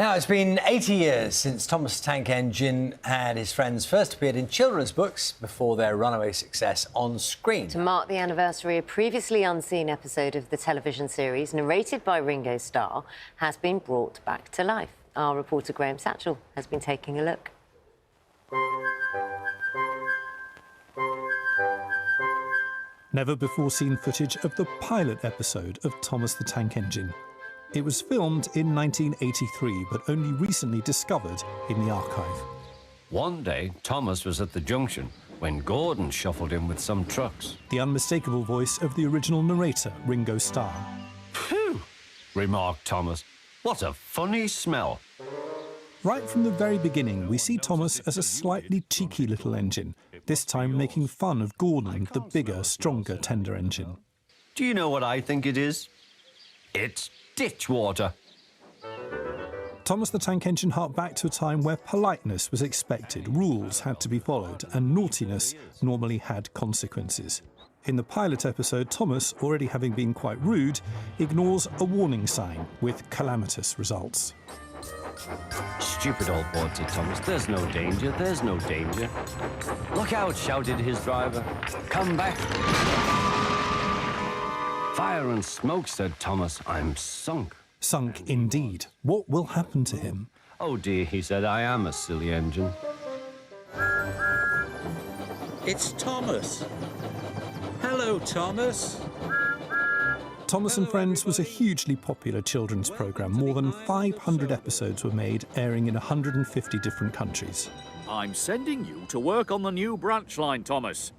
Now, it's been 80 years since Thomas the Tank Engine and his friends first appeared in children's books before their runaway success on screen. To mark the anniversary, a previously unseen episode of the television series, narrated by Ringo Starr, has been brought back to life. Our reporter Graham Satchell has been taking a look. Never-before-seen footage of the pilot episode of Thomas the Tank Engine. It was filmed in 1983, but only recently discovered in the archive. One day, Thomas was at the junction when Gordon shuffled in with some trucks. The unmistakable voice of the original narrator, Ringo Starr. Phew, remarked Thomas. What a funny smell. Right from the very beginning, we see Thomas as a slightly cheeky little engine, this time making fun of Gordon, the bigger, stronger tender engine. Do you know what I think it is? It's ditch water. Thomas the Tank Engine harked back to a time where politeness was expected, rules had to be followed, and naughtiness normally had consequences. In the pilot episode, Thomas, already having been quite rude, ignores a warning sign with calamitous results. Stupid old boy, said Thomas. There's no danger, there's no danger. Look out, shouted his driver. Come back. Fire and smoke, said Thomas. I'm sunk. Sunk indeed. What will happen to him? Oh dear, he said, I am a silly engine. It's Thomas. Hello, Thomas. Thomas and Friends was a hugely popular children's programme. More than 500 episodes were made, airing in 150 different countries. I'm sending you to work on the new branch line, Thomas.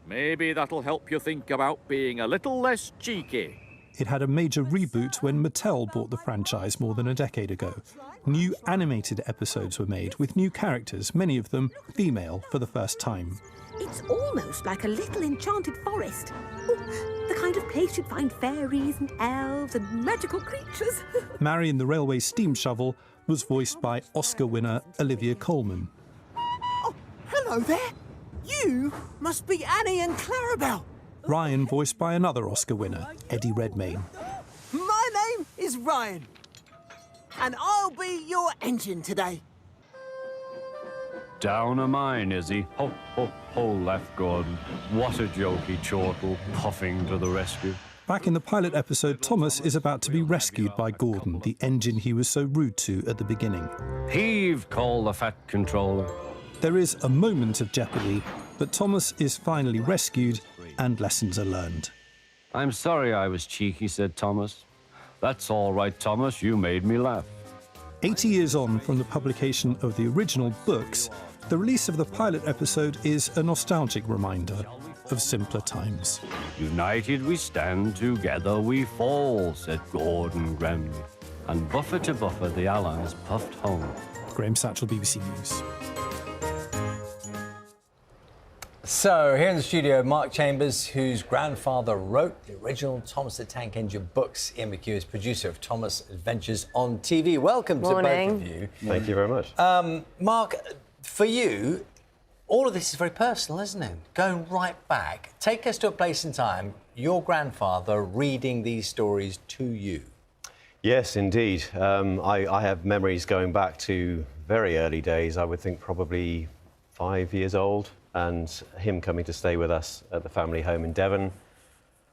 Maybe that'll help you think about being a little less cheeky. It had a major reboot when Mattel bought the franchise more than a decade ago. New animated episodes were made with new characters, many of them female for the first time. It's almost like a little enchanted forest. The kind of place you'd find fairies and elves and magical creatures. Marion the Railway Steam Shovel was voiced by Oscar winner Olivia Colman. Oh, hello there. You must be Annie and Clarabelle. Ryan voiced by another Oscar winner, Eddie Redmayne. My name is Ryan, and I'll be your engine today. Down a mine, is he? Ho, ho, ho, laughed Gordon. What a jokey chortle, puffing to the rescue. Back in the pilot episode, Thomas is about to be rescued by Gordon, the engine he was so rude to at the beginning. Heave, called the fat controller. There is a moment of jeopardy, but Thomas is finally rescued and lessons are learned. I'm sorry I was cheeky, said Thomas. That's all right, Thomas, you made me laugh. 80 years on from the publication of the original books, the release of the pilot episode is a nostalgic reminder of simpler times. United we stand, together we fall, said Gordon grimly. And buffer to buffer the Allies puffed home. Graham Satchell, BBC News. So, here in the studio, Mark Chambers, whose grandfather wrote the original Thomas the Tank Engine books. Ian McCue is producer of Thomas Adventures on TV. Welcome to both of you. Thank you very much. Mark, for you, all of this is very personal, isn't it? Going right back. Take us to a place in time, your grandfather reading these stories to you. Yes, indeed. I have memories going back to very early days. I would think probably 5 years old. And him coming to stay with us at the family home in Devon.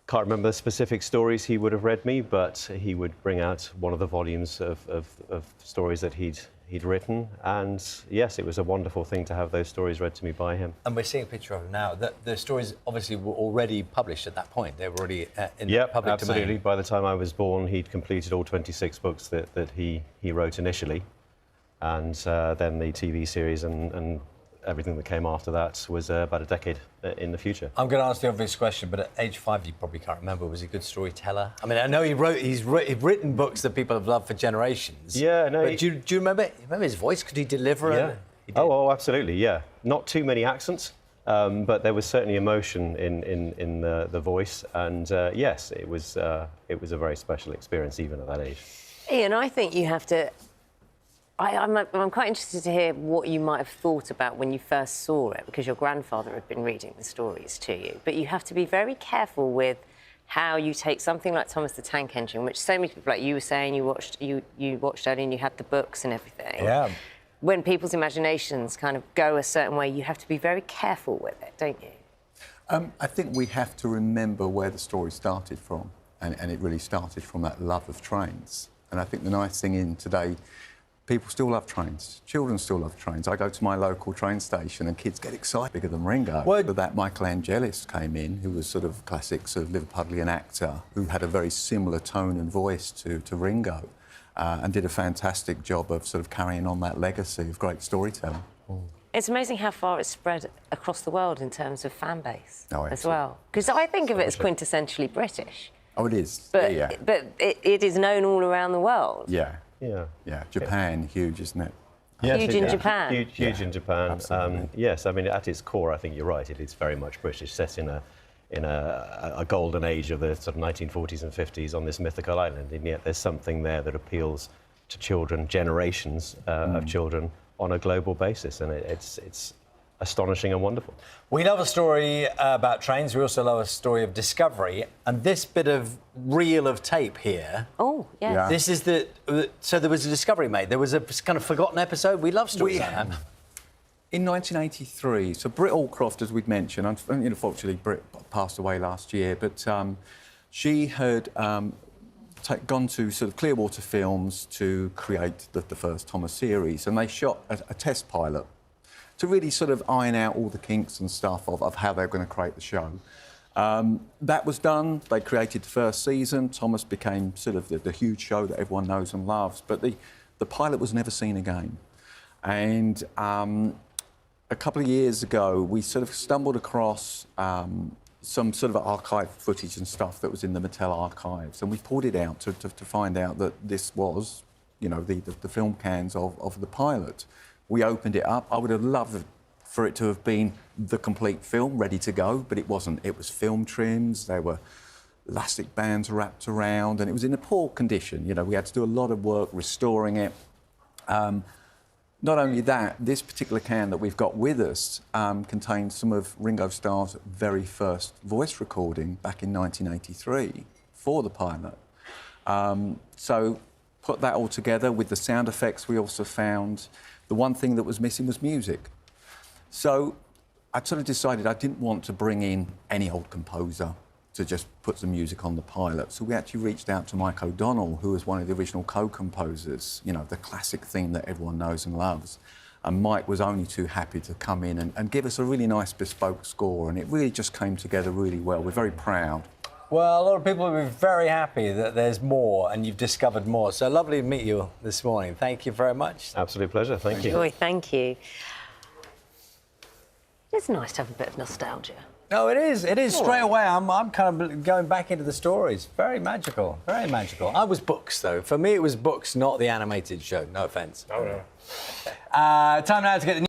Can't remember the specific stories he would have read me, but he would bring out one of the volumes of stories that he'd written. And yes, it was a wonderful thing to have those stories read to me by him. And we're seeing a picture of him now. The stories obviously were already published at that point. They were already in the public absolutely. domain. By the time I was born, he'd completed all 26 books that he wrote initially. And then the TV series and everything that came after that was about a decade in the future. I'm going to ask the obvious question, but at age 5, you probably can't remember. Was he a good storyteller? I mean, I know he's written books that people have loved for generations. Yeah, no. But do you remember his voice? Could he deliver it? Yeah. Oh, absolutely, yeah. Not too many accents, but there was certainly emotion in the voice. And yes, it was a very special experience, even at that age. Ian, I think you have to... I'm quite interested to hear what you might have thought about when you first saw it, because your grandfather had been reading the stories to you. But you have to be very careful with how you take something like Thomas the Tank Engine, which so many people, like you were saying, you watched earlier and you had the books and everything. Yeah. When people's imaginations kind of go a certain way, you have to be very careful with it, don't you? I think we have to remember where the story started from, and it really started from that love of trains. And I think the nice thing in today, people still love trains. Children still love trains. I go to my local train station and kids get excited bigger than Ringo. But that Michael Angelis came in, who was sort of classic sort of Liverpudlian actor, who had a very similar tone and voice to Ringo, and did a fantastic job of sort of carrying on that legacy of great storytelling. It's amazing how far it's spread across the world in terms of fan base as well. Because I think of it as quintessentially British. Oh, it is. But, yeah. but it is known all around the world. Yeah. Japan, huge, isn't it? Yes, huge in Japan. Huge in Japan. Yes, I mean, at its core, I think you're right. It is very much British, set in a golden age of the sort of 1940s and 50s on this mythical island, and yet there's something there that appeals to children, generations of children, on a global basis, and it's astonishing and wonderful. We love a story about trains. We also love a story of discovery. And this bit of reel of tape here. Oh, yes. Yeah. This is so there was a discovery made. There was a kind of forgotten episode. We love stories like that. In 1983, so Britt Allcroft, as we'd mentioned, unfortunately Britt passed away last year, but she had gone to sort of Clearwater Films to create the first Thomas series, and they shot a test pilot to really sort of iron out all the kinks and stuff of how they're going to create the show. That was done. They created the first season. Thomas became sort of the huge show that everyone knows and loves, but the pilot was never seen again. And a couple of years ago, we sort of stumbled across some sort of archive footage and stuff that was in the Mattel archives, and we pulled it out to find out that this was, the film cans of the pilot. We opened it up. I would have loved for it to have been the complete film, ready to go, but it wasn't. It was film trims. There were elastic bands wrapped around, and it was in a poor condition. We had to do a lot of work restoring it. Not only that, this particular can that we've got with us contains some of Ringo Starr's very first voice recording back in 1983 for the pilot. So put that all together with the sound effects we also found. The one thing that was missing was music. So I sort of decided I didn't want to bring in any old composer to just put some music on the pilot. So we actually reached out to Mike O'Donnell, who was one of the original co-composers, the classic theme that everyone knows and loves. And Mike was only too happy to come in and give us a really nice bespoke score, and it really just came together really well. We're very proud. Well, a lot of people will be very happy that there's more and you've discovered more. So lovely to meet you this morning. Thank you very much. Absolute pleasure. Thank you. Joy, thank you. It's nice to have a bit of nostalgia. No, it is. It is. Straight away, I'm kind of going back into the stories. Very magical. Very magical. I was books, though. For me, it was books, not the animated show. No offence. Oh, no. Time now to get the